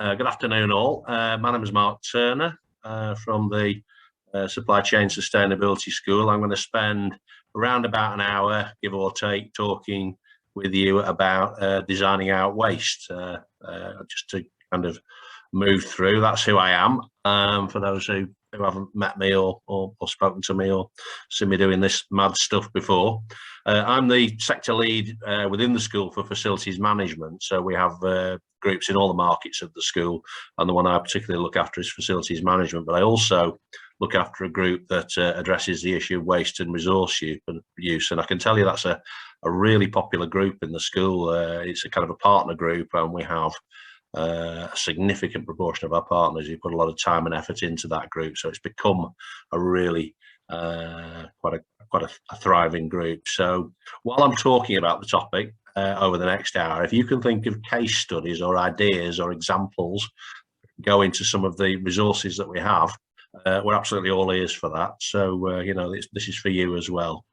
Good afternoon all. My name is Mark Turner from the Supply Chain Sustainability School. I'm going to spend around about an hour, give or take, talking with you about designing out waste, just to kind of move through. That's who I am. For those who haven't met me or spoken to me or seen me doing this mad stuff before, I'm the sector lead within the school for facilities management. So we have groups in all the markets of the school, and the one I particularly look after is facilities management. But I also look after a group that addresses the issue of waste and resource use. And I can tell you that's a really popular group in the school. It's a kind of a partner group, and we have a significant proportion of our partners who put a lot of time and effort into that group. So it's become a really quite a thriving group. So while I'm talking about the topic over the next hour, if you can think of case studies or ideas or examples, go into some of the resources that we have, we're absolutely all ears for that. So you know, this is for you as well.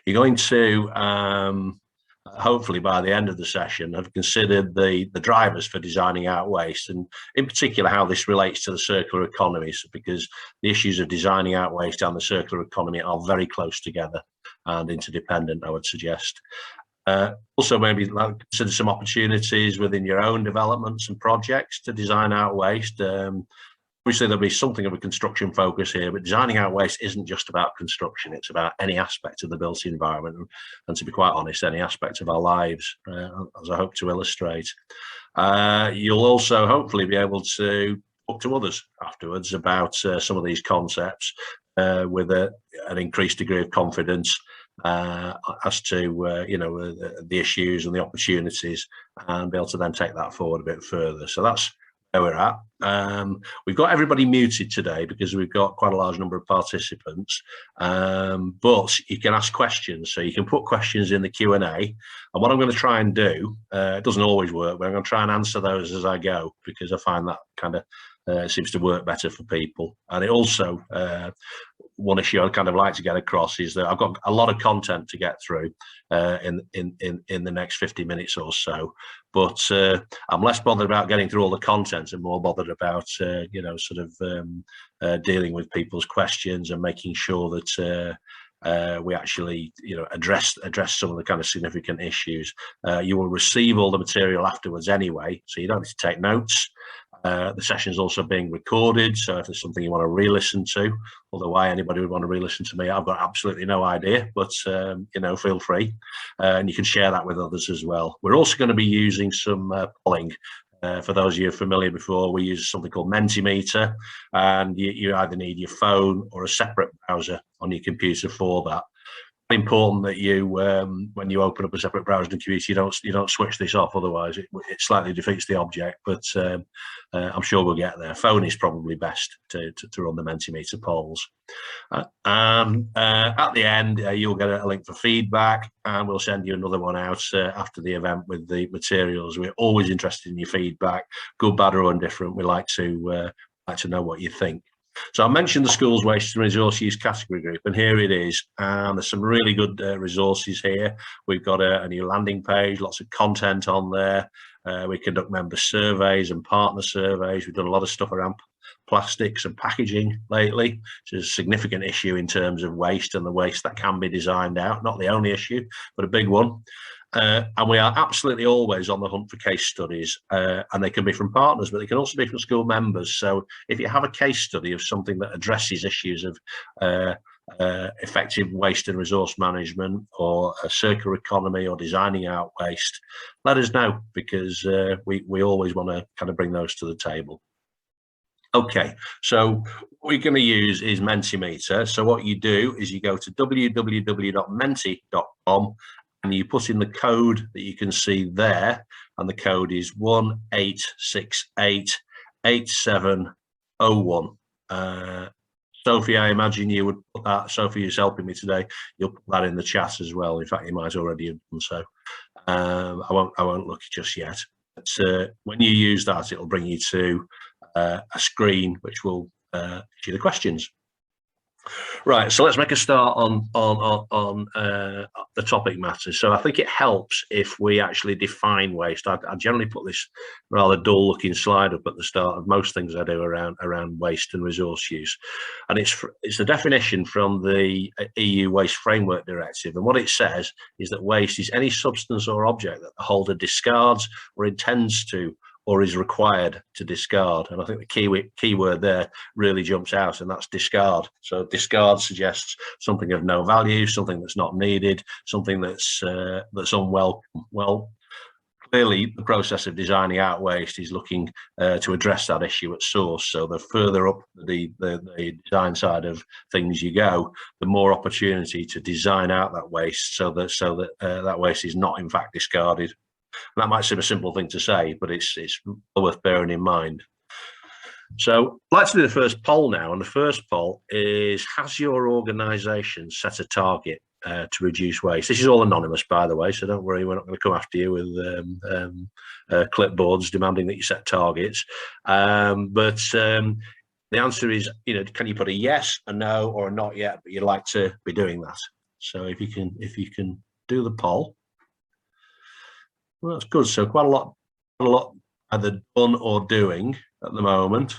You're going to hopefully by the end of the session have considered the drivers for designing out waste, and in particular how this relates to the circular economy, because the issues of designing out waste and the circular economy are very close together and interdependent, I would suggest. Also maybe consider some opportunities within your own developments and projects to design out waste. Obviously there'll be something of a construction focus here, but designing out waste isn't just about construction. It's about any aspect of the built environment, and to be quite honest, any aspect of our lives, as I hope to illustrate. You'll also hopefully be able to talk to others afterwards about some of these concepts with an increased degree of confidence as to you know, the issues and the opportunities, and be able to then take that forward a bit further. So that's where we're at. We've got everybody muted today because we've got quite a large number of participants, but you can ask questions, so you can put questions in the Q&A, and what I'm going to try and do, it doesn't always work, but I'm going to try and answer those as I go, because I find that kind of seems to work better for people. And it also, one issue I'd kind of like to get across is that I've got a lot of content to get through in the next 50 minutes or so, but I'm less bothered about getting through all the content and more bothered about you know, sort of dealing with people's questions and making sure that we actually, you know, address some of the kind of significant issues. You will receive all the material afterwards anyway, so you don't need to take notes. The session is also being recorded, so if there's something you want to re-listen to, although why anybody would want to re-listen to me, I've got absolutely no idea, but you know, feel free, and you can share that with others as well. We're also going to be using some polling. For those of you familiar before, we use something called Mentimeter, and you either need your phone or a separate browser on your computer for that. Important that you, when you open up a separate browser and computer, you don't switch this off, otherwise it slightly defeats the object. But I'm sure we'll get there. Phone is probably best to run the Mentimeter polls. At the end, you'll get a link for feedback, and we'll send you another one out after the event with the materials. We're always interested in your feedback, good, bad, or indifferent. We like to know what you think. So I mentioned the school's waste and resource use category group, and here it is. There's some really good resources here. We've got a new landing page, lots of content on there. We conduct member surveys and partner surveys. We've done a lot of stuff around plastics and packaging lately, which is a significant issue in terms of waste and the waste that can be designed out. Not the only issue, but a big one. And we are absolutely always on the hunt for case studies, and they can be from partners, but they can also be from school members. So if you have a case study of something that addresses issues of effective waste and resource management, or a circular economy, or designing out waste, let us know, because we always want to kind of bring those to the table. Okay, so what we're going to use is Mentimeter. So what you do is you go to www.menti.com, and you put in the code that you can see there, and the code is 18688701. Sophie, I imagine you would put that, Sophie is helping me today, you'll put that in the chat as well. In fact, you might already have done so. I won't look just yet. But when you use that, it'll bring you to a screen which will issue the questions. Right, so let's make a start on the topic matter. So I think it helps if we actually define waste. I generally put this rather dull-looking slide up at the start of most things I do around waste and resource use, and it's a definition from the EU Waste Framework Directive, and what it says is that waste is any substance or object that the holder discards or intends to or is required to discard. And I think the key word there really jumps out, and that's discard. So discard suggests something of no value, something that's not needed, something that's unwelcome. Well, clearly the process of designing out waste is looking to address that issue at source. So the further up the design side of things you go, the more opportunity to design out that waste so that that waste is not in fact discarded. And that might seem a simple thing to say, but it's worth bearing in mind. So I'd like to do the first poll now, and the first poll is: has your organisation set a target to reduce waste? This is all anonymous, by the way, so don't worry, we're not going to come after you with clipboards demanding that you set targets. But the answer is, can you put a yes, a no, or a not yet, but you'd like to be doing that? So if you can do the poll. Well, that's good. So quite a lot either done or doing at the moment.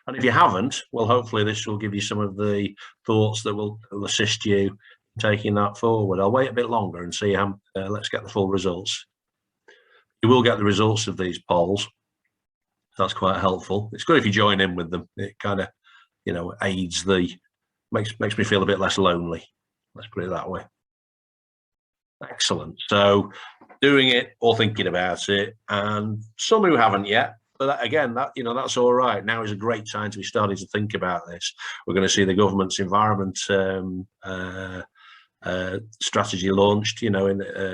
And if you haven't, well, hopefully this will give you some of the thoughts that will assist you in taking that forward. I'll wait a bit longer and see how. Let's get the full results. You will get the results of these polls. That's quite helpful. It's good if you join in with them. It kind of, aids makes me feel a bit less lonely. Let's put it that way. Excellent. So doing it or thinking about it, and some who haven't yet, but that's all right. Now is a great time to be starting to think about this. We're going to see the government's environment strategy launched,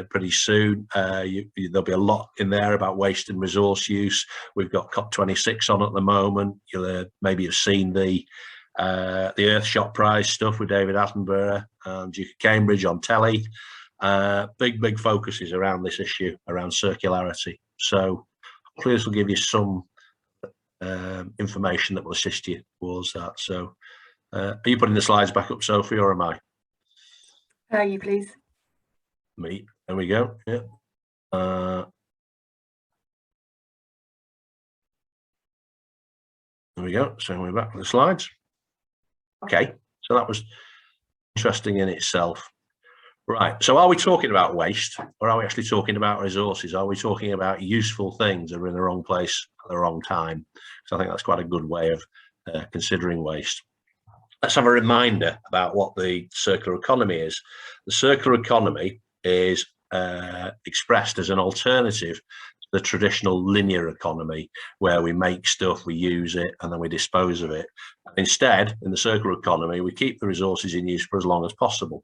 pretty soon. There'll be a lot in there about waste and resource use. We've got COP26 on at the moment. You'll maybe have seen the Earthshot Prize stuff with David Attenborough and Duke of Cambridge on telly. Big focuses around this issue, around circularity. So hopefully this will give you some information that will assist you towards that. So are you putting the slides back up, Sophie, or am I? You please. Me. There we go. Yeah. There we go. So we're back to the slides. Okay. So that was interesting in itself. Right, so are we talking about waste, or are we actually talking about resources? Are we talking about useful things that are in the wrong place at the wrong time? So I think that's quite a good way of considering waste. Let's have a reminder about what the circular economy is. The circular economy is expressed as an alternative to the traditional linear economy, where we make stuff, we use it, and then we dispose of it. Instead, in the circular economy, we keep the resources in use for as long as possible.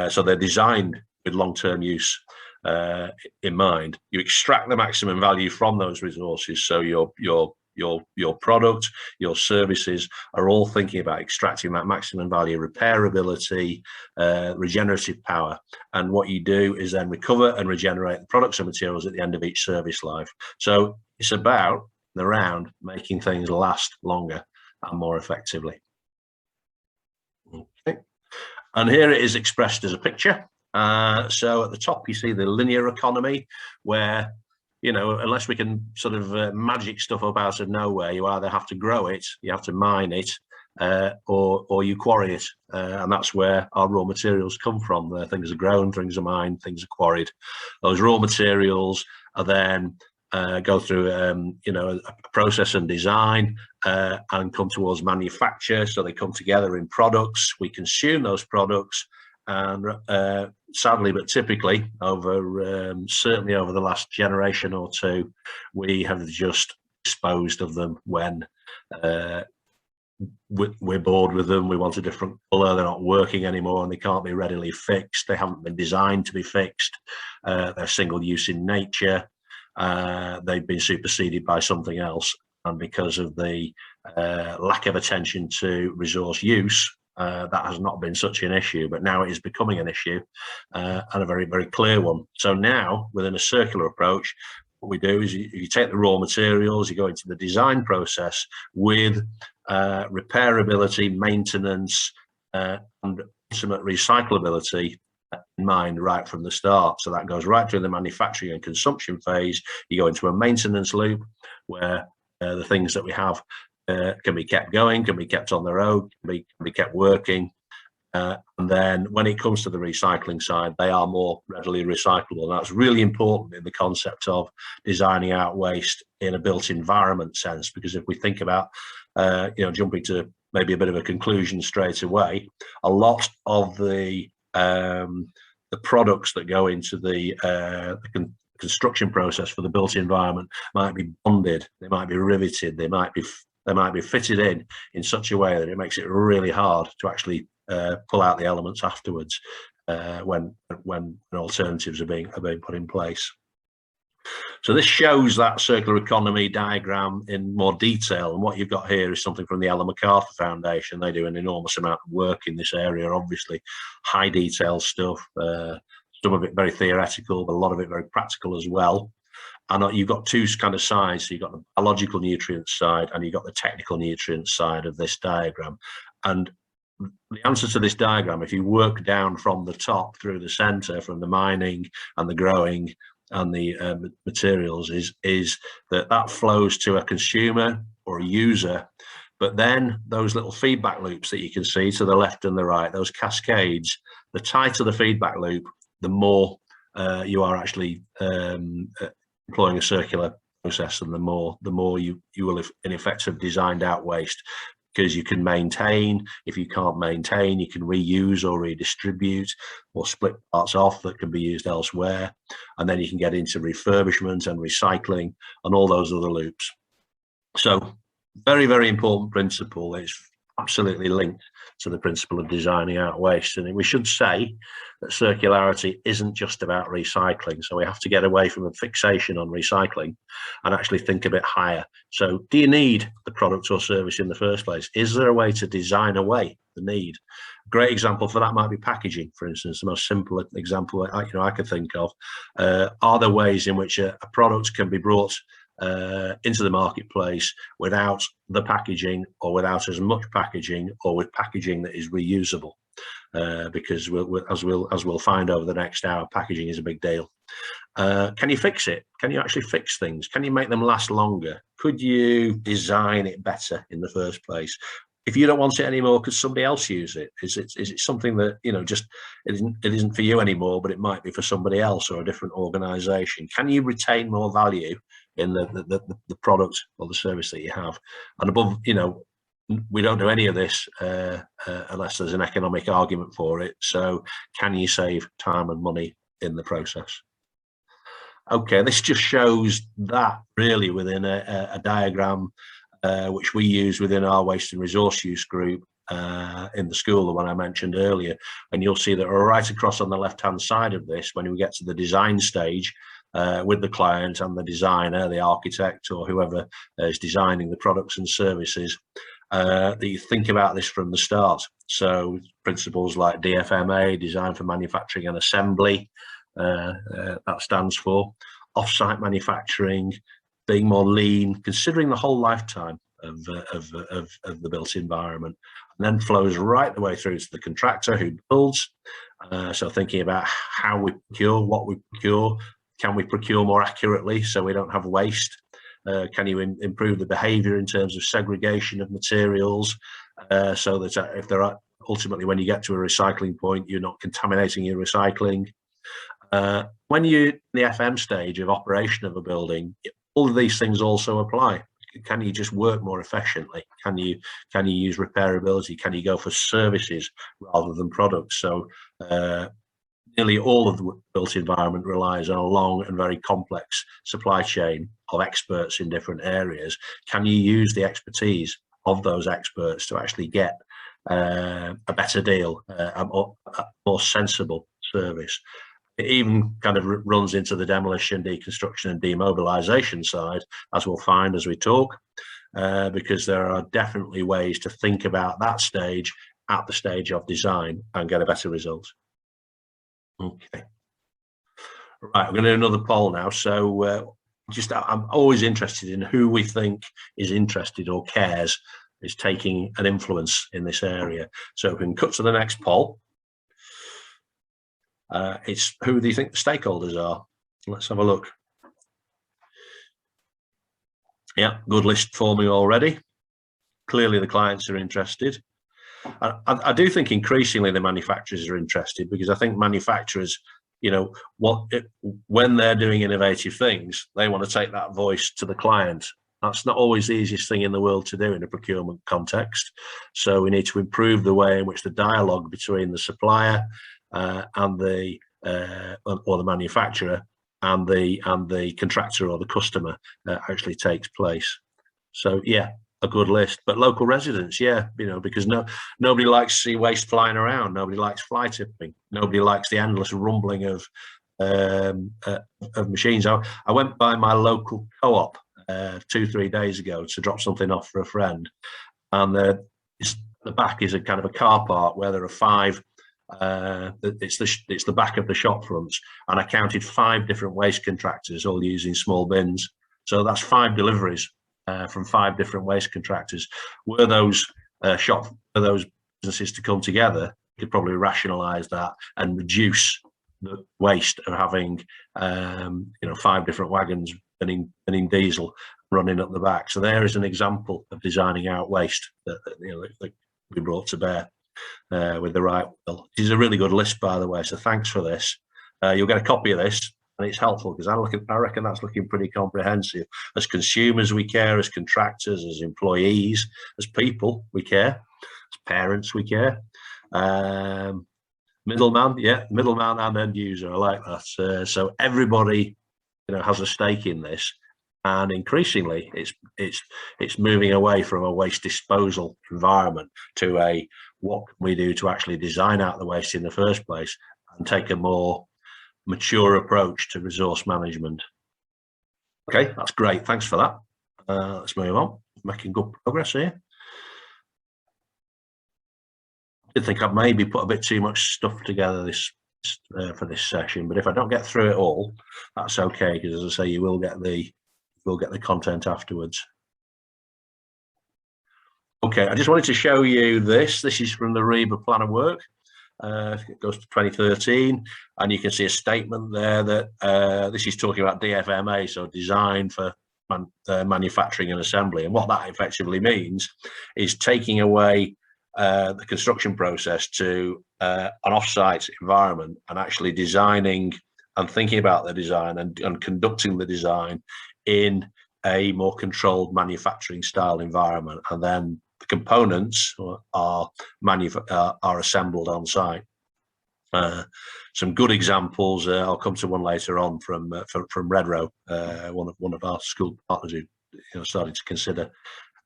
So they're designed with long-term use in mind. You extract the maximum value from those resources. So your product, your services are all thinking about extracting that maximum value, repairability, regenerative power. And what you do is then recover and regenerate the products and materials at the end of each service life. So it's about and around making things last longer and more effectively. Okay. And here it is expressed as a picture. So at the top, you see the linear economy, where, unless we can sort of magic stuff up out of nowhere, you either have to grow it, you have to mine it, or you quarry it. And that's where our raw materials come from. Things are grown, things are mined, things are quarried. Those raw materials are then go through a process and design and come towards manufacture. So they come together in products. We consume those products, and sadly but typically certainly over the last generation or two, we have just disposed of them when we're bored with them. We want a different color, they're not working anymore, and they can't be readily fixed. They haven't been designed to be fixed. They're single use in nature. They've been superseded by something else, and because of the lack of attention to resource use, that has not been such an issue, but now it is becoming an issue, and a very, very clear one. So now, within a circular approach, what we do is you take the raw materials, you go into the design process with repairability, maintenance, and ultimate recyclability in mind right from the start. So that goes right through the manufacturing and consumption phase. You go into a maintenance loop where the things that we have can be kept going, can be kept on their own, can be kept working. And then when it comes to the recycling side, they are more readily recyclable. And that's really important in the concept of designing out waste in a built environment sense, because if we think about, jumping to maybe a bit of a conclusion straight away, a lot of the products that go into the construction process for the built environment might be bonded, they might be riveted, they might be fitted in such a way that it makes it really hard to actually pull out the elements afterwards when alternatives are being put in place. So this shows that circular economy diagram in more detail, and what you've got here is something from the Ellen MacArthur Foundation. They do an enormous amount of work in this area, obviously high detail stuff, some of it very theoretical, but a lot of it very practical as well. And you've got two kind of sides. So you've got the biological nutrients side and you've got the technical nutrients side of this diagram. And the answer to this diagram, if you work down from the top through the center, from the mining and the growing and the materials, is that flows to a consumer or a user. But then those little feedback loops that you can see to the left and the right, those cascades, the tighter the feedback loop, the more you are actually employing a circular process, and the more you will in effect have designed out waste, because you can maintain. If you can't maintain, you can reuse or redistribute or split parts off that can be used elsewhere, and then you can get into refurbishment and recycling and all those other loops. So very, very important principle. It's absolutely linked to the principle of designing out waste. And we should say that circularity isn't just about recycling. So we have to get away from a fixation on recycling and actually think a bit higher. So do you need the product or service in the first place? Is there a way to design away the need? A great example for that might be packaging, for instance. The most simple example I could think of. Are there ways in which a product can be brought into the marketplace without the packaging, or without as much packaging, or with packaging that is reusable? Because as we'll find over the next hour, packaging is a big deal. Can you fix it? Can you actually fix things? Can you make them last longer? Could you design it better in the first place? If you don't want it anymore, could somebody else use it? Is it something that just it isn't for you anymore, but it might be for somebody else or a different organization? Can you retain more value in the product or the service that you have? And above, we don't do any of this unless there's an economic argument for it. So can you save time and money in the process? Okay, this just shows that really within a diagram which we use within our waste and resource use group in the school, the one I mentioned earlier. And you'll see that right across on the left-hand side of this, when we get to the design stage with the client and the designer, the architect, or whoever is designing the products and services, that you think about this from the start. So principles like DFMA, Design for Manufacturing and Assembly, that stands for off-site manufacturing, being more lean, considering the whole lifetime of the built environment, and then flows right the way through to the contractor who builds. So thinking about how we procure, what we procure, can we procure more accurately so we don't have waste? Can you improve the behaviour in terms of segregation of materials, so that if there are ultimately, when you get to a recycling point, you're not contaminating your recycling. When you're in the FM stage of operation of a building, all of these things also apply. Can you just work more efficiently? Can you use repairability? Can you go for services rather than products? So nearly all of the built environment relies on a long and very complex supply chain of experts in different areas. Can you use the expertise of those experts to actually get a better deal, a more sensible service? It even kind of runs into the demolition, deconstruction and demobilization side, as we'll find as we talk, because there are definitely ways to think about that stage at the stage of design and get a better result. Okay. Right, we're going to do another poll now. So I'm always interested in who we think is interested or cares is taking an influence in this area. So we can cut to the next poll. It's who do you think the stakeholders are? Let's have a look. Yeah, good list forming already. Clearly the clients are interested. I do think increasingly the manufacturers are interested, because I think manufacturers, you know, when they're doing innovative things, they want to take that voice to the client. That's not always the easiest thing in the world to do in a procurement context. So we need to improve the way in which the dialogue between the supplier and the or the manufacturer and the contractor or the customer actually takes place. So yeah, a good list. But local residents, yeah, you know, because nobody likes to see waste flying around. Nobody likes fly tipping. Nobody likes the endless rumbling of machines. I went by my local co-op 2-3 days ago to drop something off for a friend, and the back is a kind of a car park where there are 5. It's the back of the shop fronts, and I counted 5 different waste contractors all using small bins. So that's 5 deliveries from 5 different waste contractors. Were those businesses to come together, you could probably rationalise that and reduce the waste of having 5 different wagons burning diesel running up the back. So there is an example of designing out waste that we brought to bear with the right will. It is a really good list, by the way, so thanks for this. You'll get a copy of this, and it's helpful because I reckon that's looking pretty comprehensive. As consumers, we care. As contractors, as employees, as people, we care. As parents, we care. Middleman, yeah, middleman and end user. I like that. So everybody, has a stake in this, and increasingly, it's moving away from a waste disposal environment to a what can we do to actually design out the waste in the first place and take a more mature approach to resource management. Okay, that's great. Thanks for that. Let's move on. Making good progress here. I did think I'd maybe put a bit too much stuff together for this session, but if I don't get through it all, that's okay, because as I say, you will get the content afterwards. Okay, I just wanted to show you this. This is from the REBA plan of work. It goes to 2013, and you can see a statement there that this is talking about DFMA, so design for manufacturing and assembly. And what that effectively means is taking away the construction process to an off-site environment and actually designing and thinking about the design and conducting the design in a more controlled manufacturing style environment, and then the components are assembled on site. Some good examples. I'll come to one later on from Redrow, one of our school partners who started to consider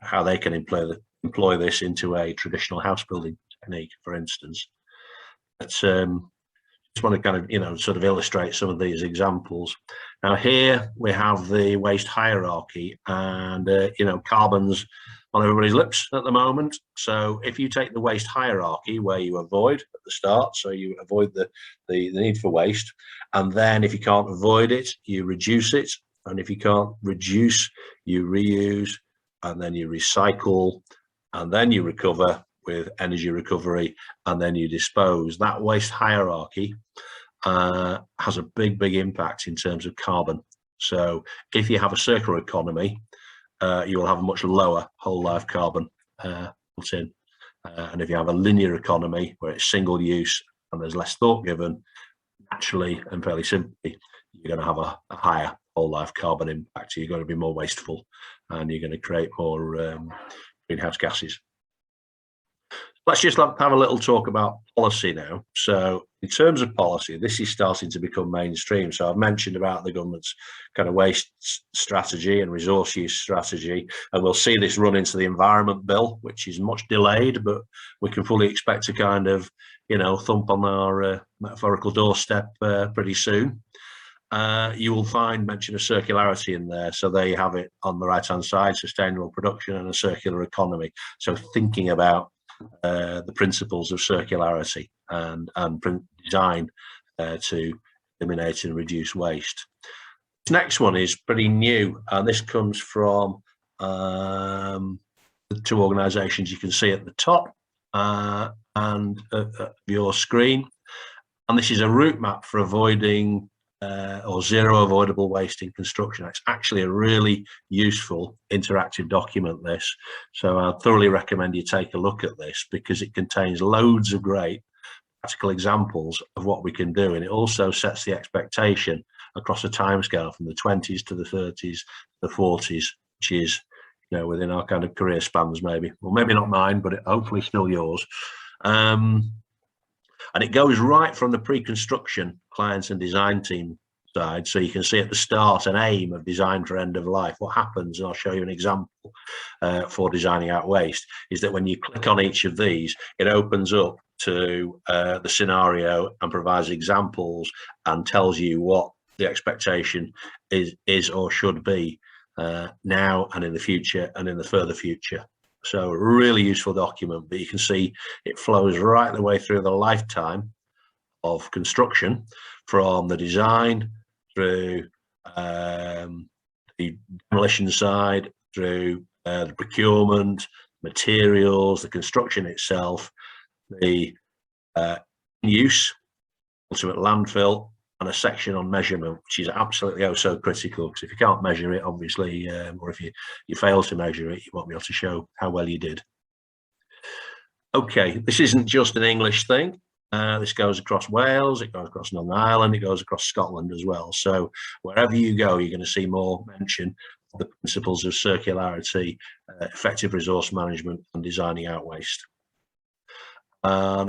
how they can employ this into a traditional house building technique, for instance. But just want to kind of sort of illustrate some of these examples. Now here we have the waste hierarchy, and carbon's on everybody's lips at the moment. So if you take the waste hierarchy, where you avoid at the start, so you avoid the need for waste, and then if you can't avoid it, you reduce it, and if you can't reduce, you reuse, and then you recycle, and then you recover with energy recovery, and then you dispose. That waste hierarchy has a big impact in terms of carbon. So if you have a circular economy, you will have a much lower whole life carbon put in. And if you have a linear economy where it's single use and there's less thought given, naturally and fairly simply, you're going to have a higher whole life carbon impact. So you're going to be more wasteful, and you're going to create more greenhouse gases. Let's just have a little talk about policy now. So in terms of policy, this is starting to become mainstream. So I've mentioned about the government's kind of waste strategy and resource use strategy, and we'll see this run into the Environment Bill, which is much delayed, but we can fully expect to kind of, thump on our metaphorical doorstep pretty soon. You will find mention of circularity in there. So there you have it on the right-hand side: sustainable production and a circular economy. So thinking about the principles of circularity and design to eliminate and reduce waste. This next one is pretty new, and this comes from the two organisations you can see at the top and your screen. And this is a route map for avoiding or zero avoidable waste in construction. It's actually a really useful interactive document, this. So I thoroughly recommend you take a look at this, because it contains loads of great practical examples of what we can do. And it also sets the expectation across a timescale from the 20s to the 30s, the 40s, which is, you know, within our kind of career spans, maybe. Well, maybe not mine, but hopefully still yours. And it goes right from the pre-construction clients and design team side. So you can see at the start an aim of design for end of life. What happens, and I'll show you an example for designing out waste, is that when you click on each of these, it opens up to the scenario and provides examples and tells you what the expectation is or should be now and in the future and in the further future. So a really useful document, but you can see it flows right the way through the lifetime of construction, from the design through the demolition side, through the procurement, materials, the construction itself, the use, ultimate landfill, and a section on measurement, which is absolutely oh so critical, because if you can't measure it, obviously, or if you fail to measure it, you won't be able to show how well you did. Okay, this isn't just an English thing. This goes across Wales, it goes across Northern Ireland, it goes across Scotland as well. So wherever you go, you're going to see more mention of the principles of circularity, effective resource management, and designing out waste.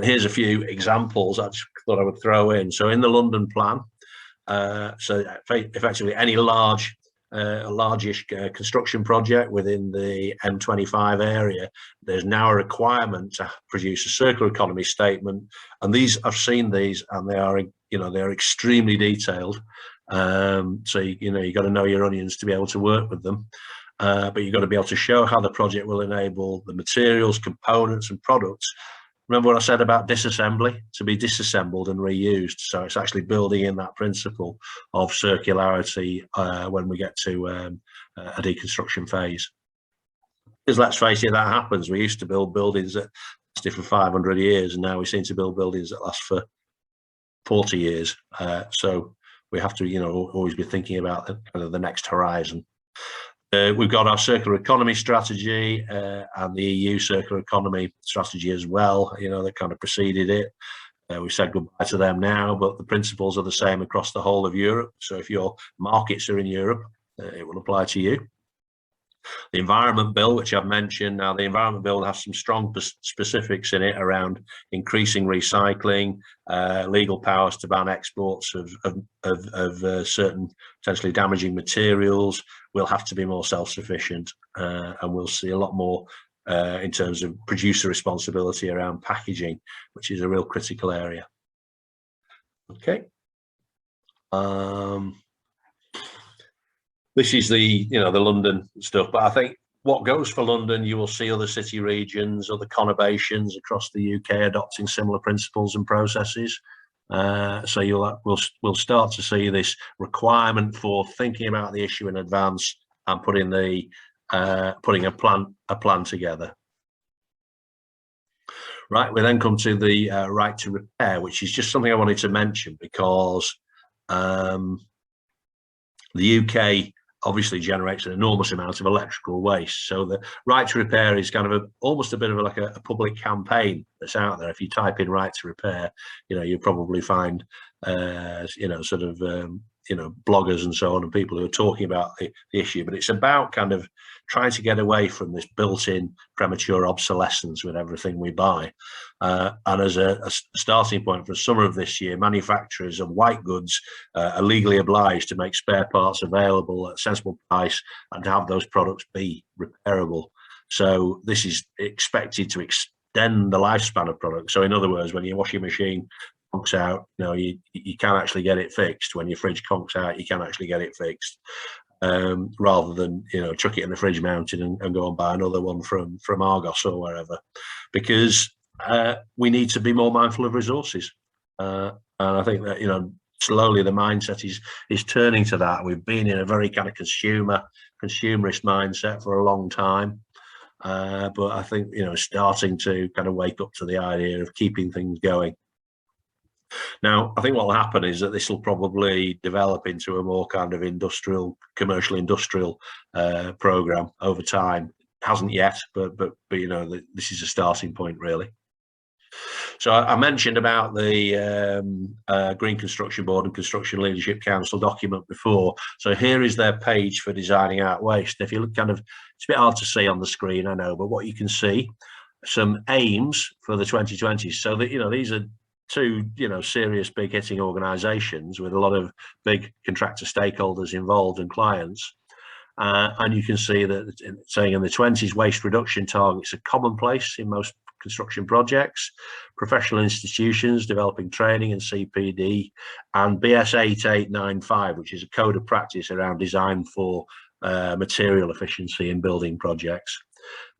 Here's a few examples I just thought I would throw in. So in the London plan, so effectively any largish construction project within the M25 area, there's now a requirement to produce a circular economy statement. And these, I've seen these, and they are, you know, they're extremely detailed. So you know, you've got to know your onions to be able to work with them. But you've got to be able to show how the project will enable the materials, components, and products. Remember what I said about disassembly, to be disassembled and reused. So it's actually building in that principle of circularity when we get to a deconstruction phase. Because let's face it, that happens. We used to build buildings that lasted for 500 years, and now we seem to build buildings that last for 40 years. So we have to, you know, always be thinking about kind of the next horizon. We've got our circular economy strategy and the EU circular economy strategy as well, you know, that kind of preceded it. We've said goodbye to them now, but the principles are the same across the whole of Europe. So if your markets are in Europe, it will apply to you. The Environment Bill, which I've mentioned, now the Environment Bill has some strong specifics in it around increasing recycling, legal powers to ban exports of certain potentially damaging materials. We'll have to be more self-sufficient, and we'll see a lot more in terms of producer responsibility around packaging, which is a real critical area. Okay. This is the, you know, the London stuff, but I think what goes for London, you will see other city regions, other conurbations across the UK adopting similar principles and processes. So we'll start to see this requirement for thinking about the issue in advance and putting a plan together. Right, we then come to the right to repair, which is just something I wanted to mention because the UK obviously generates an enormous amount of electrical waste. So the right to repair is kind of almost a bit of like a public campaign that's out there. If you type in right to repair, you know, you'll probably find, you know, sort of, you know, bloggers and so on, and people who are talking about the issue. But it's about kind of trying to get away from this built-in premature obsolescence with everything we buy. And as a starting point for summer of this year, manufacturers of white goods are legally obliged to make spare parts available at a sensible price and to have those products be repairable. So this is expected to extend the lifespan of products. So in other words, when your washing machine conks out, you know, you can actually get it fixed. When your fridge conks out, you can actually get it fixed. Rather than, you know, chuck it in the fridge mounted and go and buy another one from Argos or wherever, because we need to be more mindful of resources, and I think that, you know, slowly the mindset is turning to that. We've been in a very kind of consumerist mindset for a long time, but I think, you know, starting to kind of wake up to the idea of keeping things going. Now, I think what will happen is that this will probably develop into a more kind of commercial industrial program over time. It hasn't yet, but you know, this is a starting point, really. So I mentioned about the Green Construction Board and Construction Leadership Council document before. So here is their page for designing out waste. If you look kind of, it's a bit hard to see on the screen, I know, but what you can see, some aims for the 2020s. So that, you know, these are two, you know, serious big hitting organisations with a lot of big contractor stakeholders involved and clients. And you can see that saying in the 20s, waste reduction targets are commonplace in most construction projects. Professional institutions developing training and CPD, and BS 8895, which is a code of practice around design for material efficiency in building projects.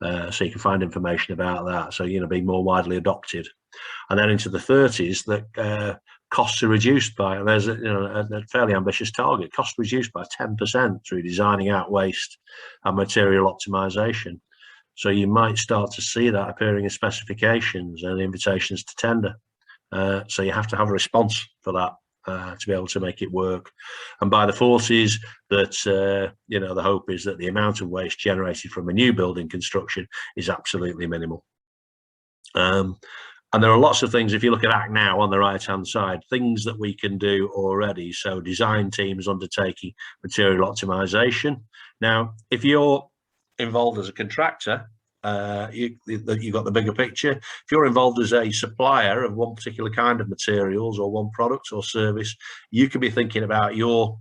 So you can find information about that. So, you know, being more widely adopted. And then into the 30s, that costs are reduced by, and there's a fairly ambitious target, costs reduced by 10% through designing out waste and material optimization. So you might start to see that appearing in specifications and invitations to tender. So you have to have a response for that to be able to make it work. And by the 40s, that you know, the hope is that the amount of waste generated from a new building construction is absolutely minimal. And there are lots of things, if you look at ACT now on the right-hand side, things that we can do already. So design teams undertaking material optimization. Now, if you're involved as a contractor, you've got the bigger picture. If you're involved as a supplier of one particular kind of materials or one product or service, you can be thinking about your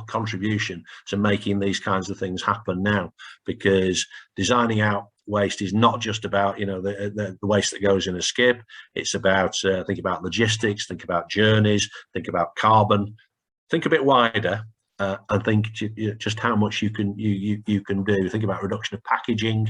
contribution to making these kinds of things happen now, because designing out waste is not just about, you know, the waste that goes in a skip. It's about think about logistics, think about journeys, think about carbon, think a bit wider, and think just how much you can do. Think about reduction of packaging.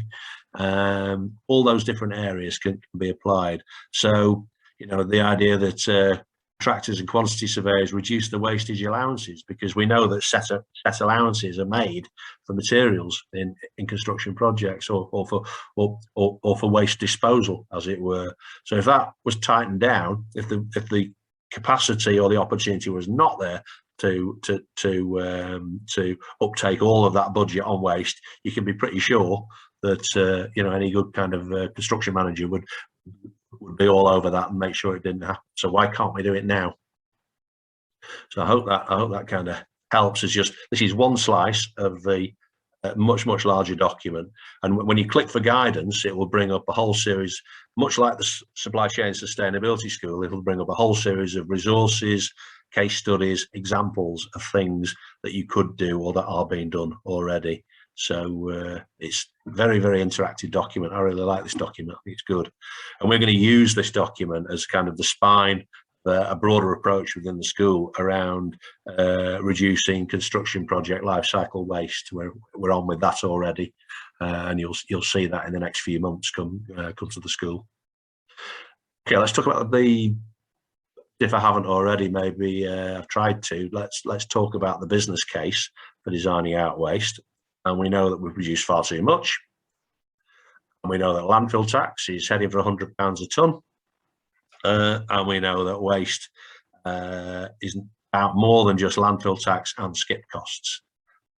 All those different areas can be applied. So, you know, the idea that contractors and quantity surveyors reduce the wastage allowances, because we know that set allowances are made for materials in construction projects, or for waste disposal, as it were. So if that was tightened down, if the capacity or the opportunity was not there to uptake all of that budget on waste, you can be pretty sure that you know, any good kind of construction manager would be all over that and make sure it didn't happen. So why can't we do it now? So I hope that kind of helps. This is one slice of the much larger document, and when you click for guidance, it will bring up a whole series, much like the Supply Chain Sustainability School. It will bring up a whole series of resources, case studies, examples of things that you could do or that are being done already. So it's very interactive document. I really like this document. I think it's good, and we're going to use this document as kind of the spine, a broader approach within the school around reducing construction project life cycle waste. We're on with that already, and you'll see that in the next few months come to the school. Okay, let's talk about if I haven't already, maybe I've tried to. Let's talk about the business case for designing out waste. And we know that we produce far too much. And we know that landfill tax is heading for £100 a tonne. And we know that waste is about more than just landfill tax and skip costs.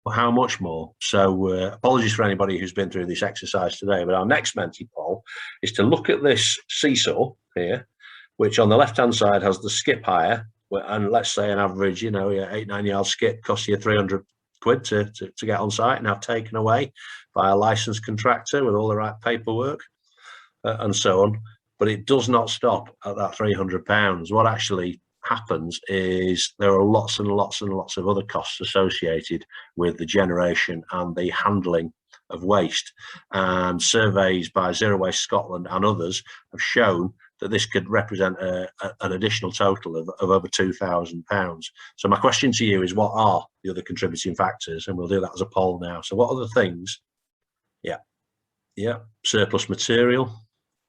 But how much more? So apologies for anybody who's been through this exercise today, but our next mentee poll is to look at this seesaw here, which on the left-hand side has the skip hire, and let's say an average, you know, 8-9 yard skip costs you £300 to get on site and have taken away by a licensed contractor with all the right paperwork and so on. But it does not stop at that £300. What actually happens is there are lots and lots of other costs associated with the generation and the handling of waste. And surveys by Zero Waste Scotland and others have shown that this could represent an additional total of over £2,000. So my question to you is, what are the other contributing factors? And we'll do that as a poll now. So what are the things? Yeah, surplus material.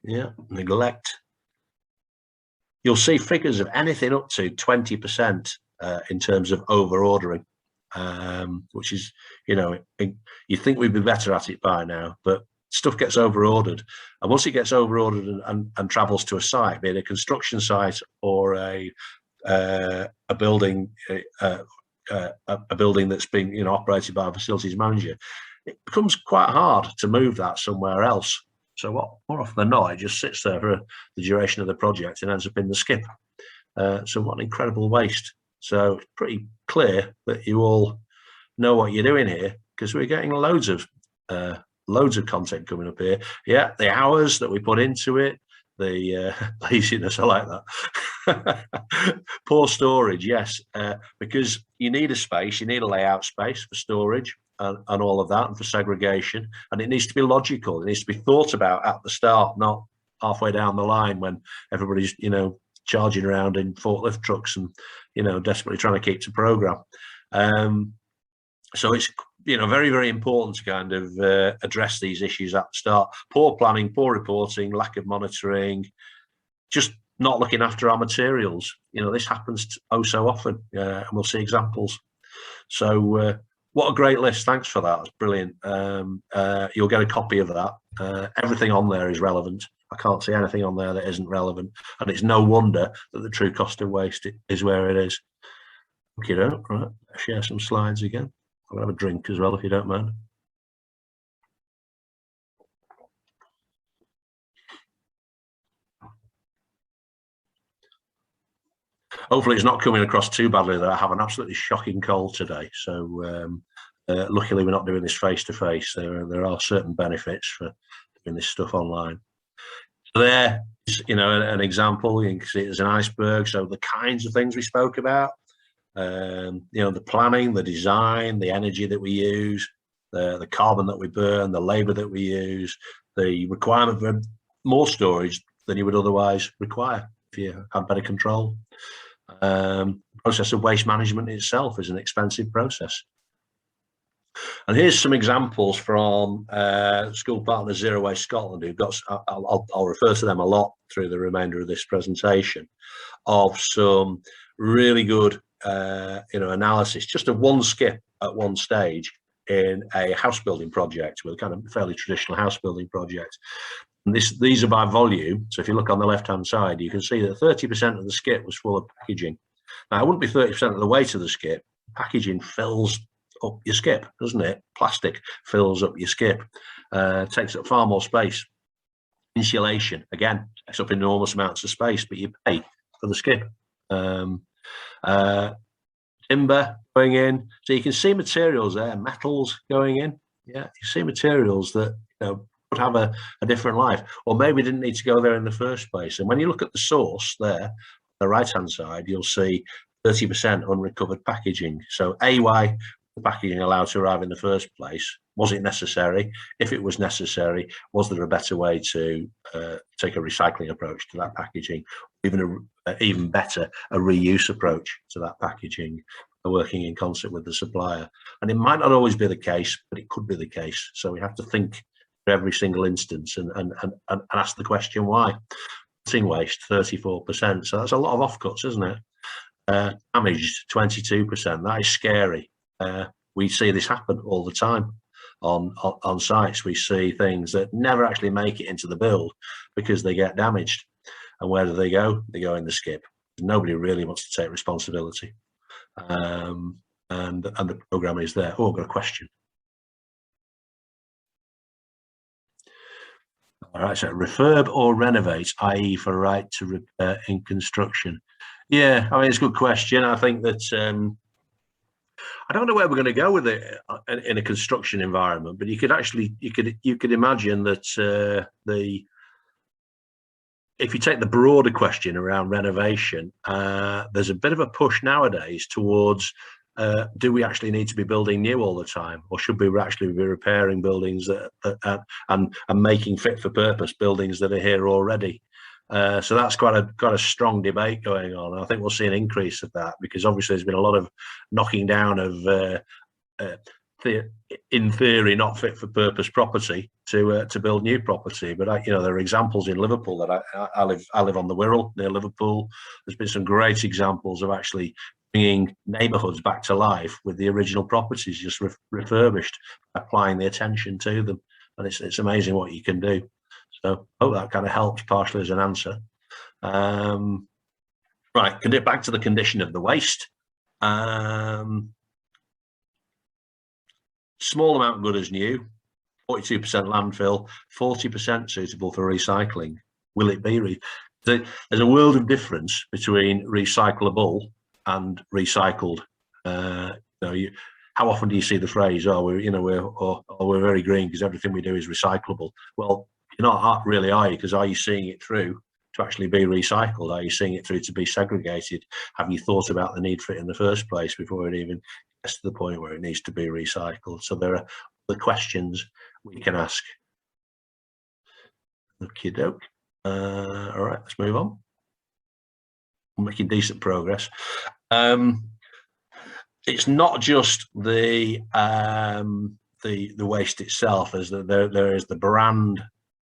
Yeah, neglect. You'll see figures of anything up to 20% in terms of over ordering. which is, you think we'd be better at it by now, but stuff gets over-ordered. And once it gets over-ordered and travels to a site, be it a construction site or a building, a building that's been operated by a facilities manager, it becomes quite hard to move that somewhere else. So more often than not, it just sits there for the duration of the project and ends up in the skip. So what an incredible waste. So it's pretty clear that you all know what you're doing here, because we're getting loads of content coming up here. Yeah, the hours that we put into it, the laziness, I like that. Poor storage, yes, because you need a space, you need a layout space for storage and all of that, and for segregation, and it needs to be logical. It needs to be thought about at the start, not halfway down the line when everybody's charging around in forklift trucks and desperately trying to keep to program. So it's very, very important to kind of address these issues at the start. Poor planning, poor reporting, lack of monitoring, just not looking after our materials. This happens so often, and we'll see examples. So what a great list. Thanks for that. It's brilliant. You'll get a copy of that. Everything on there is relevant. I can't see anything on there that isn't relevant. And it's no wonder that the true cost of waste is where it is. Okay, right. Share some slides again. I'll have a drink as well, if you don't mind. Hopefully it's not coming across too badly that I have an absolutely shocking cold today. So luckily we're not doing this face-to-face. There are certain benefits for doing this stuff online. So there is, an example. You can see it as an iceberg. So the kinds of things we spoke about, the planning, the design, the energy that we use, the carbon that we burn, the labour that we use, the requirement for more storage than you would otherwise require if you had better control. The process of waste management itself is an expensive process. And here's some examples from school partner Zero Waste Scotland, who've got, I'll refer to them a lot through the remainder of this presentation, of some really good analysis, just of one skip at one stage in a house building project, with a kind of fairly traditional house building project. And these are by volume. So if you look on the left-hand side, you can see that 30% of the skip was full of packaging. Now, it wouldn't be 30% of the weight of the skip. Packaging fills up your skip, doesn't it? Plastic fills up your skip, takes up far more space. Insulation, again, takes up enormous amounts of space, but you pay for the skip. Timber going in, so you can see materials there, metals going in. Yeah, you see materials that would have a different life, or maybe didn't need to go there in the first place. And when you look at the source there, on the right-hand side, you'll see 30% unrecovered packaging. So why the packaging allowed to arrive in the first place? Was it necessary? If it was necessary, was there a better way to take a recycling approach to that packaging? Even better, a reuse approach to that packaging, working in concert with the supplier. And it might not always be the case, but it could be the case. So we have to think for every single instance and ask the question why. Cutting waste, 34%. So that's a lot of offcuts, isn't it? Damaged, 22%. That is scary. We see this happen all the time on sites. We see things that never actually make it into the build because they get damaged. And where do they go? They go in the skip. Nobody really wants to take responsibility. And the programme is there. Oh, I've got a question. All right, so refurb or renovate, i.e. for right to repair in construction. Yeah, I mean, it's a good question. I think that I don't know where we're going to go with it in a construction environment, but you could imagine that if you take the broader question around renovation, there's a bit of a push nowadays towards do we actually need to be building new all the time, or should we actually be repairing buildings and making fit for purpose buildings that are here already? So that's quite a strong debate going on. And I think we'll see an increase of that, because obviously there's been a lot of knocking down of in theory not fit for purpose property to build new property. But there are examples in Liverpool that I live on the Wirral near Liverpool. There's been some great examples of actually bringing neighbourhoods back to life with the original properties just refurbished, applying the attention to them. And it's amazing what you can do. So I hope that kind of helps partially as an answer. Right, can get back to the condition of the waste. Small amount good as new, 42% landfill, 40% suitable for recycling. Will it be? There's a world of difference between recyclable and recycled. How often do you see the phrase, "Oh, we're very green because everything we do is recyclable"? Well, you're not really, are you? Because are you seeing it through to actually be recycled? Are you seeing it through to be segregated? Have you thought about the need for it in the first place before it even gets to the point where it needs to be recycled? So there are the questions we can ask. Okie doke. All right, let's move on. We're making decent progress. It's not just the waste itself, as there is the brand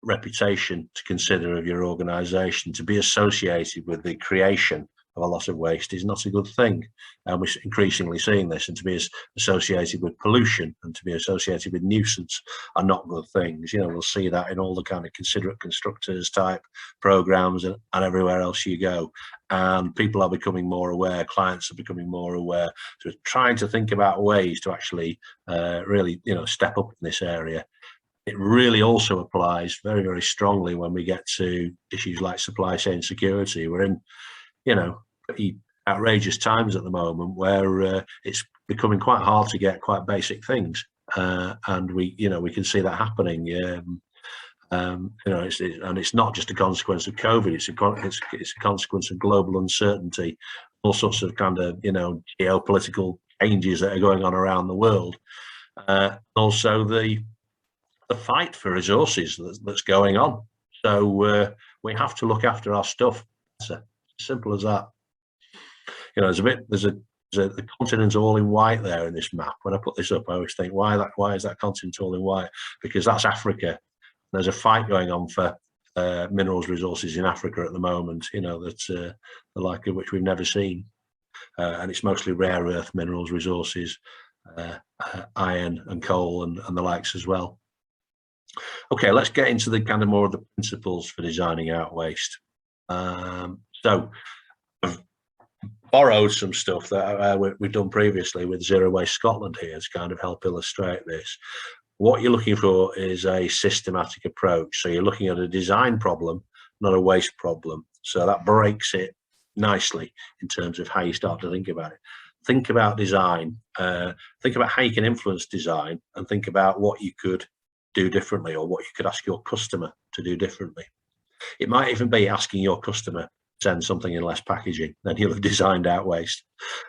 reputation to consider of your organisation. To be associated with the creation of a lot of waste is not a good thing, and we're increasingly seeing this. And to be associated with pollution and to be associated with nuisance are not good things. We'll see that in all the kind of considerate constructors type programs and everywhere else you go. And people are becoming more aware, clients are becoming more aware. So trying to think about ways to actually really step up in this area. It really also applies very, very strongly when we get to issues like supply chain security. We're in pretty outrageous times at the moment where it's becoming quite hard to get quite basic things, and we can see that happening. It's not just a consequence of COVID. It's a consequence of global uncertainty, all sorts of kind of geopolitical changes that are going on around the world. Also the fight for resources that's going on. So we have to look after our stuff. It's as simple as that. There's a continent all in white there in this map. When I put this up, I always think, why is that continent all in white? Because that's Africa. There's a fight going on for minerals resources in Africa at the moment, that's the like of which we've never seen. And it's mostly rare earth minerals resources, iron and coal and the likes as well. Okay, let's get into the kind of more of the principles for designing out waste. So I've borrowed some stuff that we've done previously with Zero Waste Scotland here to kind of help illustrate this. What you're looking for is a systematic approach. So you're looking at a design problem, not a waste problem. So that breaks it nicely in terms of how you start to think about it. Think about design, think about how you can influence design, and think about what you could do differently or what you could ask your customer to do differently. It might even be asking your customer to send something in less packaging. Then you'll have designed out waste.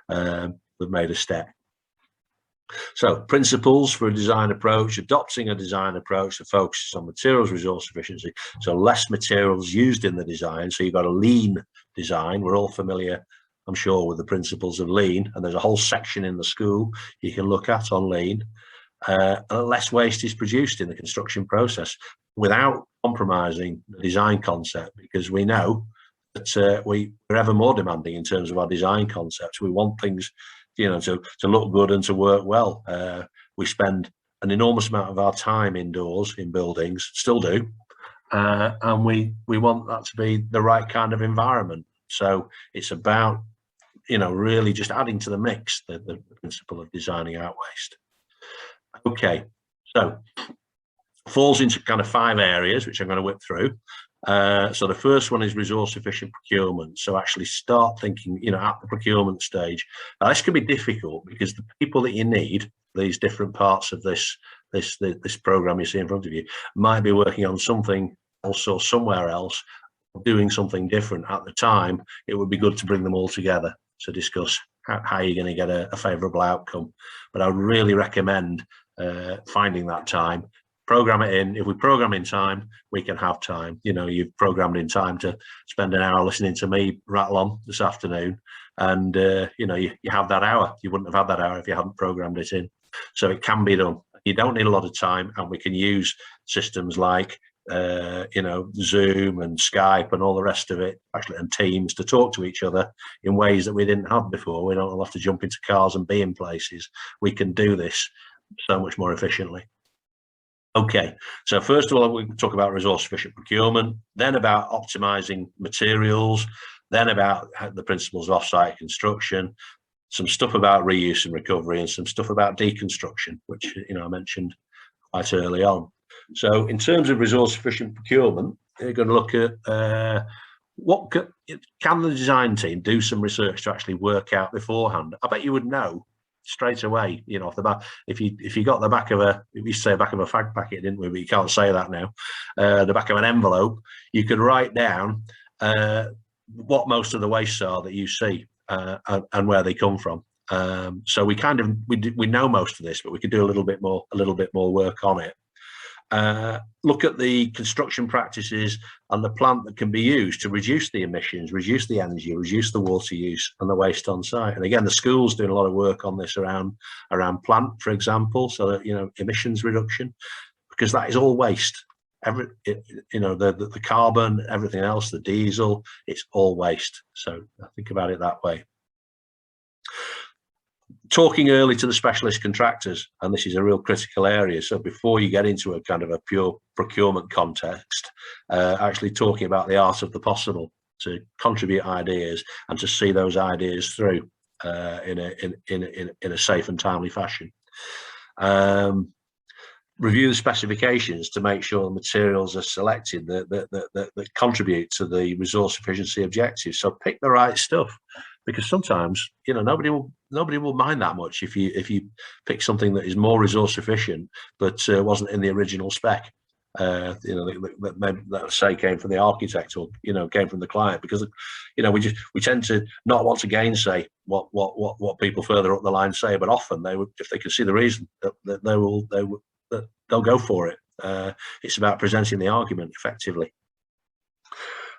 We've made a step. So principles for a design approach: adopting a design approach that focuses on materials resource efficiency, so less materials used in the design. So you've got a lean design. We're all familiar, I'm sure, with the principles of lean, and there's a whole section in the school you can look at on lean. Less waste is produced in the construction process without compromising the design concept, because we know that we're ever more demanding in terms of our design concepts. We want things to look good and to work well. We spend an enormous amount of our time indoors in buildings, still do, and we want that to be the right kind of environment. So it's about really just adding to the mix the principle of designing out waste. Okay, so falls into kind of 5 areas which I'm going to whip through. So the first one is resource efficient procurement. So actually start thinking, at the procurement stage. Now, this can be difficult because the people that you need, these different parts of this program you see in front of you, might be working on something else or somewhere else, doing something different at the time. It would be good to bring them all together to discuss how you're going to get a favourable outcome. But I would really recommend finding that time. Program it in. If we program in time, we can have time. You've programmed in time to spend an hour listening to me rattle on this afternoon, and you have that hour. You wouldn't have had that hour if you hadn't programmed it in. So it can be done. You don't need a lot of time, and we can use systems like you know, Zoom and Skype and all the rest of it, actually, and Teams, to talk to each other in ways that we didn't have before. We don't have to jump into cars and be in places. We can do this so much more efficiently. Okay, so first of all, we can talk about resource efficient procurement, then about optimizing materials, then about the principles of off-site construction, some stuff about reuse and recovery, and some stuff about deconstruction, which, you know, I mentioned quite early on. So in terms of resource efficient procurement, you're going to look at what can the design team do some research to actually work out beforehand. I bet you would know straight away, you know, off the bat. If you got the back of we used to say back of a fag packet, didn't we? But you can't say that now. The back of an envelope, you could write down what most of the wastes are that you see and where they come from. So we kind of we know most of this, but we could do a little bit more work on it. Look at the construction practices and the plant that can be used to reduce the emissions, reduce the energy, reduce the water use and the waste on site. And again, the school's doing a lot of work on this around plant, for example, so that, you know, emissions reduction, because that is all waste. You know, the carbon, everything else, the diesel, it's all waste. So I think about it that way. Talking early to the specialist contractors, and this is a real critical area. So before you get into a kind of a pure procurement context, actually talking about the art of the possible, to contribute ideas and to see those ideas through in a safe and timely fashion. Review the specifications to make sure the materials are selected that contribute to the resource efficiency objectives. So pick the right stuff, because sometimes, you know, nobody will mind that much if you pick something that is more resource efficient but wasn't in the original spec. You know, that say came from the architect, or, you know, came from the client, because, you know, we tend to not want to gainsay what people further up the line say, but often if they can see the reason, they'll go for it. It's about presenting the argument effectively.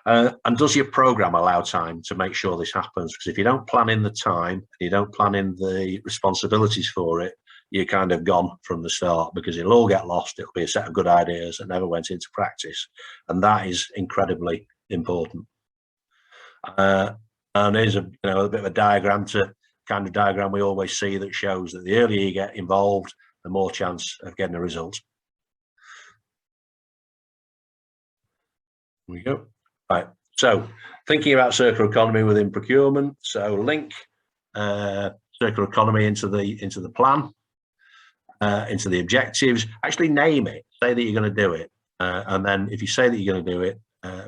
And does your program allow time to make sure this happens? Because if you don't plan in the time, you don't plan in the responsibilities for it, you're kind of gone from the start, because it'll all get lost. It'll be a set of good ideas that never went into practice, and that is incredibly important. And here's a bit of a diagram, we always see, that shows that the earlier you get involved, the more chance of getting a result. Here we go. Right, so thinking about circular economy within procurement, so link circular economy into the plan, into the objectives. Actually name it, say that you're going to do it, and then if you say that you're going to do it,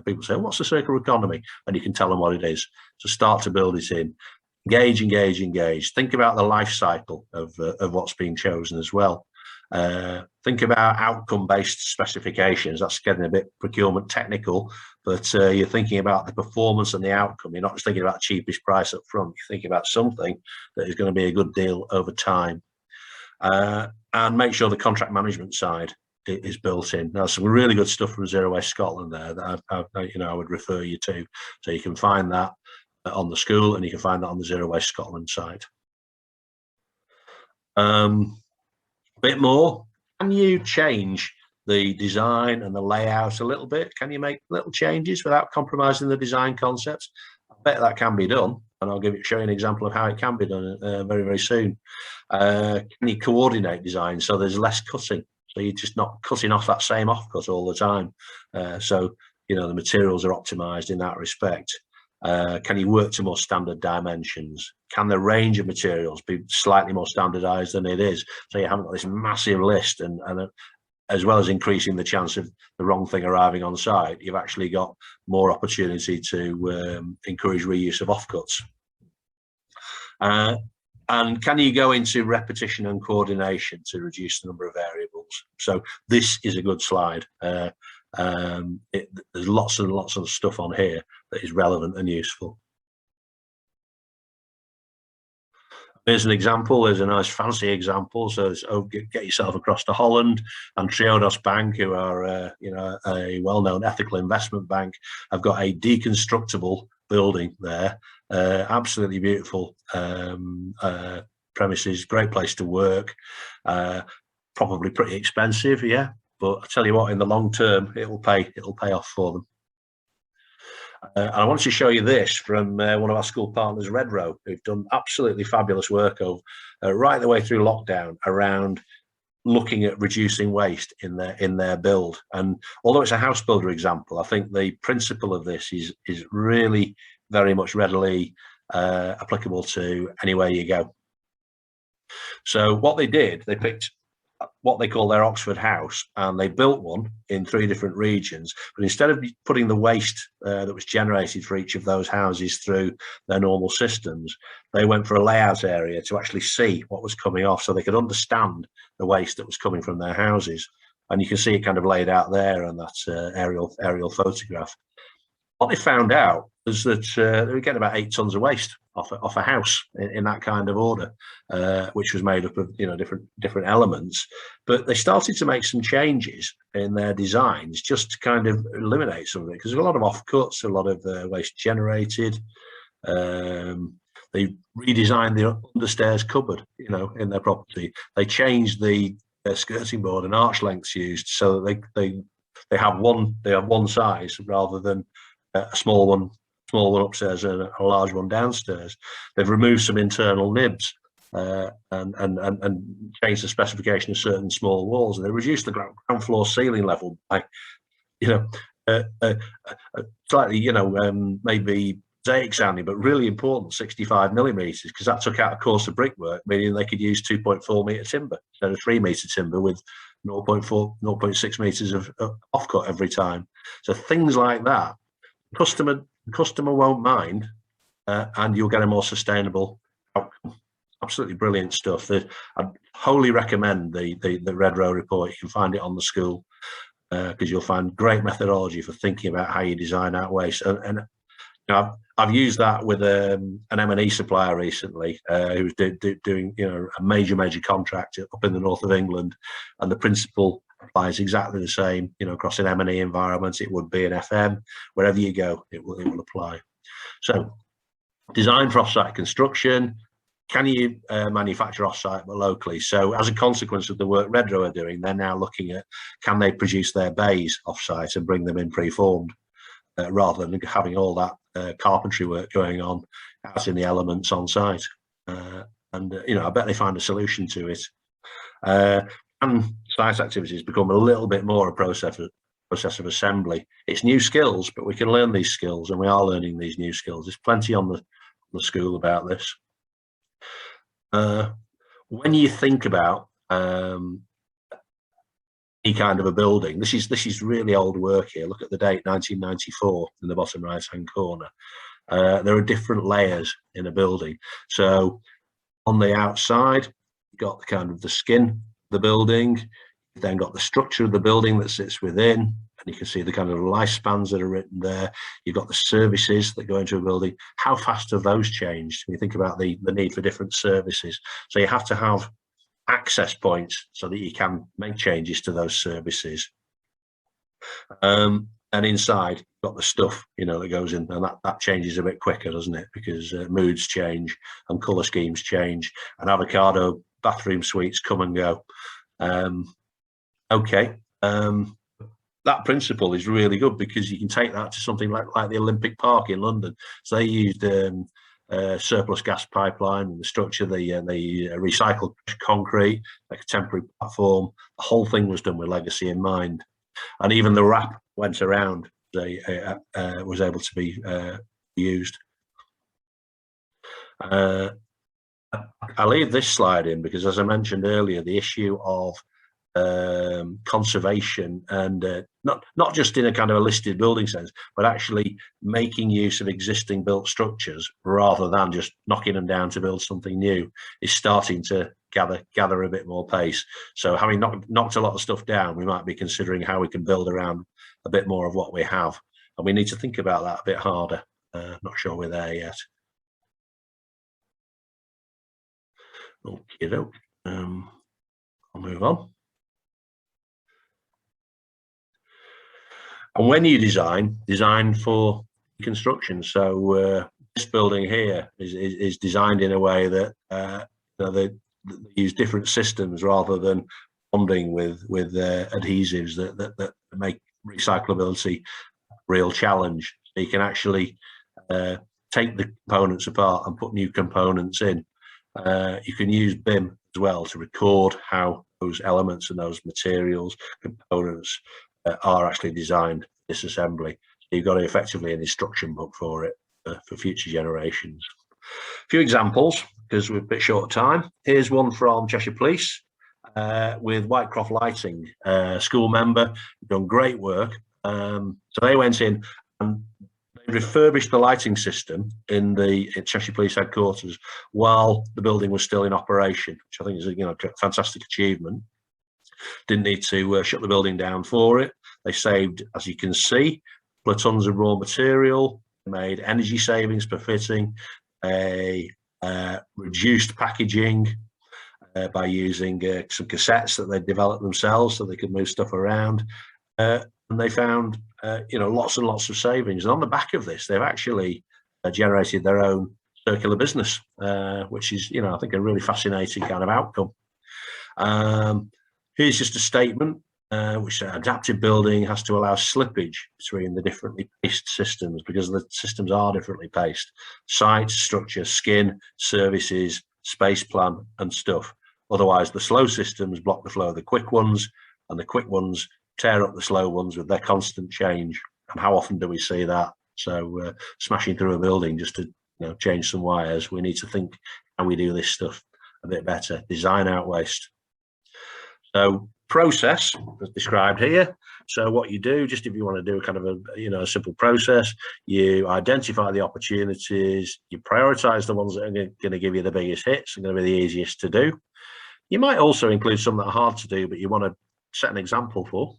people say, what's the circular economy? And you can tell them what it is. So start to build it in. Engage. Think about the life cycle of what's being chosen as well. Think about outcome-based specifications. That's getting a bit procurement technical, but you're thinking about the performance and the outcome. You're not just thinking about cheapest price up front. You're thinking about something that is going to be a good deal over time. And make sure the contract management side is built in. Now, some really good stuff from Zero Waste Scotland there that I would refer you to. So you can find that on the school, and you can find that on the Zero Waste Scotland site. Bit more, can you change the design and the layout a little bit? Can you make little changes without compromising the design concepts? I bet that can be done, and I'll show you an example of how it can be done very, very soon. Can you coordinate design so there's less cutting, so you're just not cutting off that same offcut all the time? So, you know, the materials are optimized in that respect. Can you work to more standard dimensions? Can the range of materials be slightly more standardized than it is, so you haven't got this massive list, and as well as increasing the chance of the wrong thing arriving on site, you've actually got more opportunity to encourage reuse of offcuts. And can you go into repetition and coordination to reduce the number of variables? So this is a good slide. There's lots and lots of stuff on here that is relevant and useful. Here's an example. There's a nice fancy example. So get yourself across to Holland, and Triodos Bank, who are a well-known ethical investment bank, have got a deconstructible building there. Absolutely beautiful premises, great place to work. Probably pretty expensive, yeah. but I tell you what, in the long term, it'll pay off for them. And I wanted to show you this from one of our school partners, Redrow, who've done absolutely fabulous work over right the way through lockdown around looking at reducing waste in their build. And although it's a house builder example, I think the principle of this is really very much readily applicable to anywhere you go. So what they did, they picked what they call their Oxford house, and they built one in 3 different regions. But instead of putting the waste that was generated for each of those houses through their normal systems, they went for a layout area to actually see what was coming off, so they could understand the waste that was coming from their houses. And you can see it kind of laid out there on that aerial photograph. What they found out was that they were getting about 8 tons of waste off a house in that kind of order, which was made up of different elements. But they started to make some changes in their designs just to kind of eliminate some of it, because there's a lot of offcuts, a lot of waste generated. They redesigned the understairs cupboard, in their property. They changed the skirting board and arch lengths used so that they have one size rather than a small one upstairs and a large one downstairs. They've removed some internal nibs and changed the specification of certain small walls, and they reduced the ground floor ceiling level by, slightly, maybe mosaic sounding, but really important, 65 millimeters, because that took out a course of brickwork, meaning they could use 2.4 meter timber instead of 3 meter timber with 0.6 meters of offcut every time. So things like that, customer won't mind, and you'll get a more sustainable outcome. Absolutely brilliant stuff. I wholly recommend the Redrow report. You can find it on the school, because you'll find great methodology for thinking about how you design out waste. And I've used that with an M&E supplier recently, who's doing a major contract up in the north of England, and the principle applies exactly the same, across an M&E environment. It would be an FM, wherever you go, it will apply. So, design for off-site construction. Can you manufacture off-site but locally? So, as a consequence of the work Redrow are doing, they're now looking at, can they produce their bays off-site and bring them in pre-formed, rather than having all that carpentry work going on out in the elements on site. I bet they find a solution to it. And site activities become a little bit more a process of assembly. It's new skills, but we can learn these skills, and we are learning these new skills. There's plenty on the school about this. When you think about any kind of a building, this is really old work here. Look at the date, 1994, in the bottom right hand corner. There are different layers in a building. So on the outside, you've got the kind of the skin, the building, you've then got the structure of the building that sits within, and you can see the kind of lifespans that are written there. You've got the services that go into a building. How fast have those changed? When you think about the need for different services. So you have to have access points so that you can make changes to those services. And inside, you've got the stuff, that goes in, and that changes a bit quicker, doesn't it? Because moods change and colour schemes change, and avocado bathroom suites come and go. That principle is really good, because you can take that to something like the Olympic Park in London. So they used surplus gas pipeline in the structure. They recycled concrete, like a temporary platform. The whole thing was done with legacy in mind, and even the wrap went around. Was able to be used. I leave this slide in because, as I mentioned earlier, the issue of conservation, and not just in a kind of a listed building sense, but actually making use of existing built structures rather than just knocking them down to build something new, is starting to gather a bit more pace. So having knocked a lot of stuff down, we might be considering how we can build around a bit more of what we have, and we need to think about that a bit harder. Not sure we're there yet. Okay, I'll move on. And when you design for construction. So this building here is designed in a way that they use different systems rather than bonding with adhesives that make recyclability a real challenge. So you can actually take the components apart and put new components in. You can use BIM as well to record how those elements and those materials, components are actually designed for disassembly. So you've got effectively an instruction book for it for future generations. A few examples, because we're a bit short of time. Here's one from Cheshire Police with Whitecroft Lighting, school member, done great work. So they went in and they refurbished the lighting system in Cheshire Police headquarters while the building was still in operation, which I think is a fantastic achievement. Didn't need to shut the building down for it. They saved, as you can see, a couple of tons of raw material, made energy savings per fitting, reduced packaging by using some cassettes that they developed themselves so they could move stuff around. And they found, lots and lots of savings. And on the back of this, they've actually generated their own circular business, which is, I think, a really fascinating kind of outcome. Here's just a statement, which adaptive building has to allow slippage between the differently paced systems, because the systems are differently paced. Site, structure, skin, services, space plan and stuff. Otherwise, the slow systems block the flow of the quick ones, and the quick ones tear up the slow ones with their constant change. And how often do we see that? So smashing through a building just to change some wires. We need to think how we do this stuff a bit better. Design out waste. So process as described here. So what you do, just if you want to do kind of a simple process, you identify the opportunities, you prioritize the ones that are going to give you the biggest hits and going to be the easiest to do. You might also include some that are hard to do, but you want to set an example for.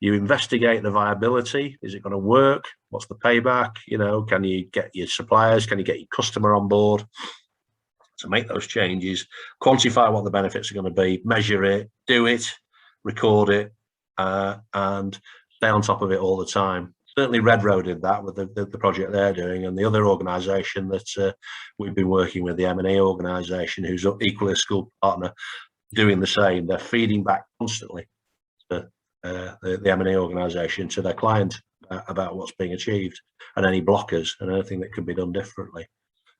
You investigate the viability. Is it going to work? What's the payback? Can you get your suppliers? Can you get your customer on board to make those changes? Quantify what the benefits are going to be, measure it, do it, record it, and stay on top of it all the time. Certainly Red Road did that with the project they're doing, and the other organisation that we've been working with, the M&E organisation, who's equally a school partner, doing the same. They're feeding back constantly to the M&E organisation, to their client, about what's being achieved and any blockers and anything that can be done differently.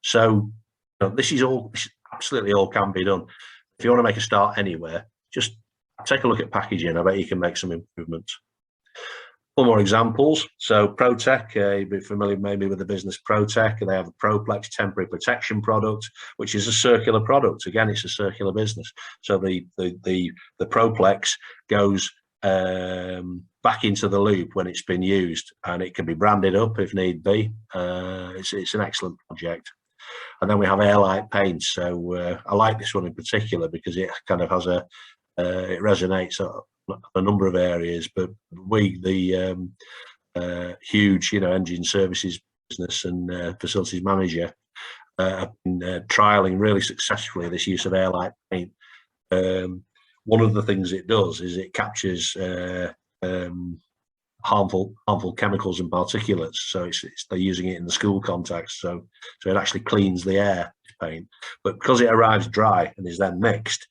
So this absolutely all can be done. If you want to make a start anywhere, just take a look at packaging. I bet you can make some improvements. One more examples. So Protec, you'll be familiar maybe with the business Protec. They have a Proplex temporary protection product, which is a circular product. Again, it's a circular business. So the Proplex goes back into the loop when it's been used, and it can be branded up if need be. It's an excellent project. And then we have Airlite Paint. So I like this one in particular because it kind of has it resonates a number of areas, but the huge engine services business and facilities manager have been trialing really successfully this use of Airlite Paint. One of the things it does is it captures harmful chemicals and particulates. So they're using it in the school context. So it actually cleans the air, paint. But because it arrives dry and is then mixed,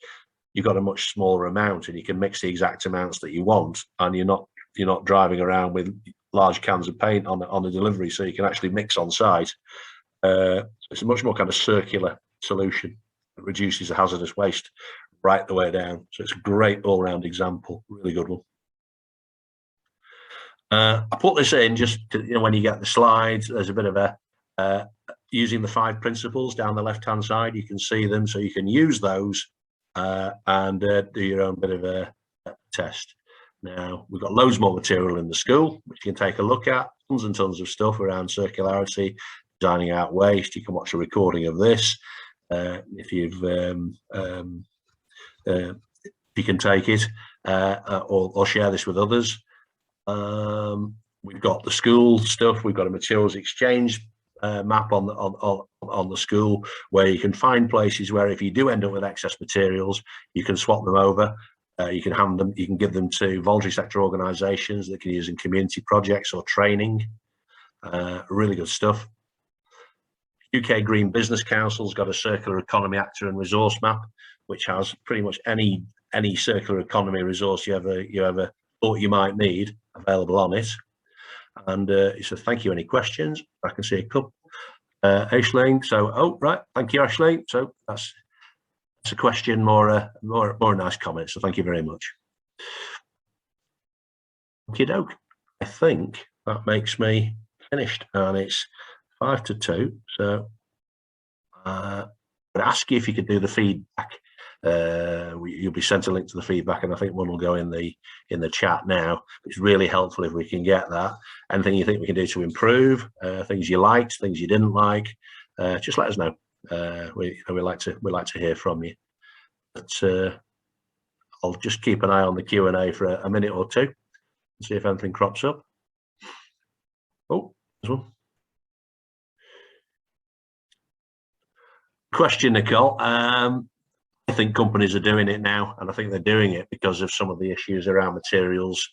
you've got a much smaller amount, and you can mix the exact amounts that you want, and you're not driving around with large cans of paint on a delivery. So you can actually mix on site. It's a much more kind of circular solution that reduces the hazardous waste right the way down. So it's a great all-round example, really good one. I put this in just to, when you get the slides, there's a bit of a using the 5 principles down the left-hand side. You can see them, so you can use those and do your own bit of a test. Now, we've got loads more material in the school, which you can take a look at. Tons and tons of stuff around circularity, designing out waste. You can watch a recording of this if you can take it or share this with others. We've got the school stuff. We've got a materials exchange map on the school, where you can find places where if you do end up with excess materials, you can swap them over. You can hand them. You can give them to voluntary sector organisations that can use in community projects or training. Really good stuff. UK Green Business Council's got a circular economy actor and resource map, which has pretty much any any circular economy resource you ever thought you might need available on it. And he said, thank you. Any questions? I can see a couple. Aisling, so, oh, right. Thank you, Aisling. So that's a question, more a nice comment. So thank you very much. Okie doke. I think that makes me finished, and it's 5 to 2. So I'd ask you if you could do the feedback. You'll be sent a link to the feedback, and I think one will go in the chat now. It's really helpful if we can get that. Anything you think we can do to improve, things you liked, things you didn't like, just let us know. We like to hear from you. But I'll just keep an eye on the Q&A for a minute or two and see if anything crops up. Oh, there's one. Question, Nicole. I think companies are doing it now, and I think they're doing it because of some of the issues around materials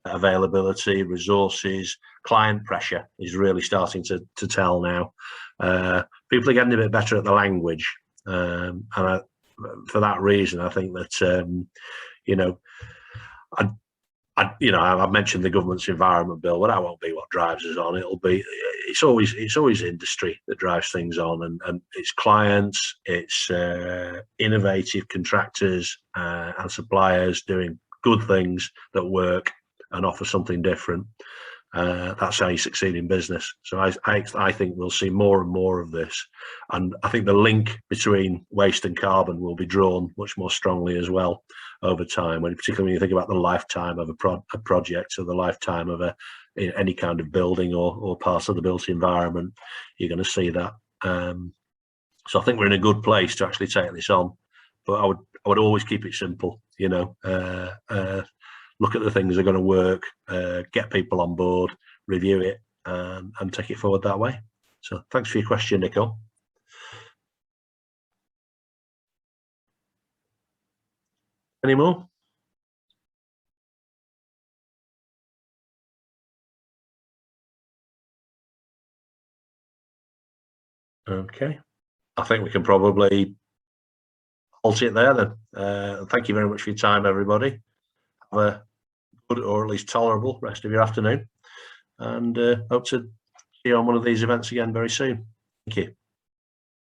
availability, resources, client pressure is really starting to tell now. People are getting a bit better at the language, and for that reason, I think that I've mentioned the government's environment bill, but that won't be what drives us on. It's always industry that drives things on, and it's clients, it's innovative contractors and suppliers doing good things that work and offer something different. That's how you succeed in business. So I think we'll see more and more of this, and I think the link between waste and carbon will be drawn much more strongly as well over time. Particularly when you think about the lifetime of a project, or the lifetime of any kind of building or part of the built environment, you're going to see that. So I think we're in a good place to actually take this on, but I would always keep it simple. Look at the things that are going to work, get people on board, review it, and take it forward that way. So thanks for your question, Nicole. Any more? Okay. I think we can probably halt it there then. Thank you very much for your time, everybody. Have a good, or at least tolerable, rest of your afternoon, and hope to see you on one of these events again very soon. Thank you.